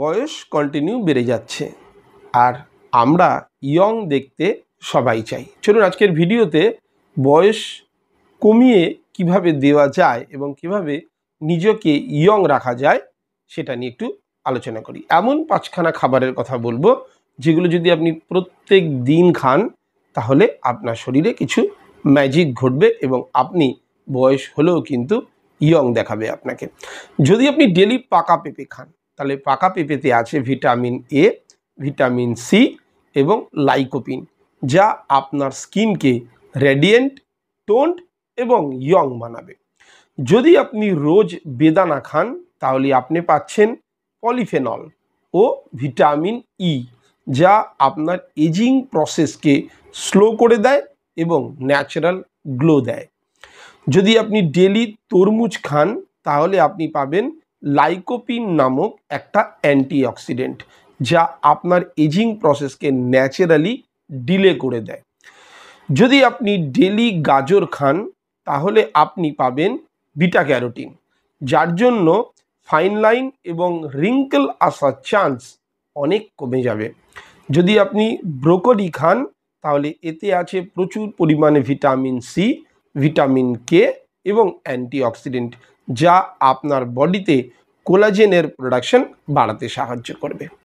বয়স কন্টিনিউ বেড়ে যাচ্ছে আর আমরা ইয়ং দেখতে সবাই চাই। চলুন আজকের ভিডিওতে বয়স কমিয়ে কিভাবে দেওয়া যায় এবং কিভাবে নিজেকে ইয়ং রাখা যায় সেটা নিয়ে একটু আলোচনা করি। এমন 5খানা খাবারের কথা বলবো যেগুলো যদি আপনি প্রত্যেক দিন খান তাহলে আপনার শরীরে কিছু ম্যাজিক ঘটবে এবং আপনি বয়স হলেও কিন্তু ইয়ং দেখাবে আপনাকে। যদি আপনি ডেলি পাকা পেঁপে খান তাহলে পাকা পেঁপেতে আছে ভিটামিন এ, ভিটামিন সি এবং লাইকোপিন, যা আপনার স্কিনকে রেডিয়েন্ট, টোন্ড এবং ইয়ং বানাবে। যদি আপনি রোজ বেদানা খান তাহলে আপনি পাচ্ছেন পলিফেনল ও ভিটামিন ই, যা আপনার এজিং প্রসেসকে স্লো করে দেয় এবং ন্যাচারাল গ্লো দেয়। যদি আপনি ডেলি তরমুজ খান তাহলে আপনি পাবেন লাইকোপিন নামক একটা অ্যান্টিঅক্সিডেন্ট, যা আপনার এজিং প্রসেসকে ন্যাচারালি ডিলে করে দেয়। যদি আপনি ডেলি গাজর খান তাহলে আপনি পাবেন বিটা ক্যারোটিন, যার জন্য ফাইন লাইন এবং রিঙ্কেল আসার চান্স অনেক কমে যাবে। যদি আপনি ব্রোকলি খান তাহলে এতে আছে প্রচুর পরিমাণে ভিটামিন সি, ভিটামিন কে এবং অ্যান্টিঅক্সিডেন্ট, যা আপনার বডিতে কোলাজেনের প্রোডাকশন বাড়াতে সাহায্য করবে।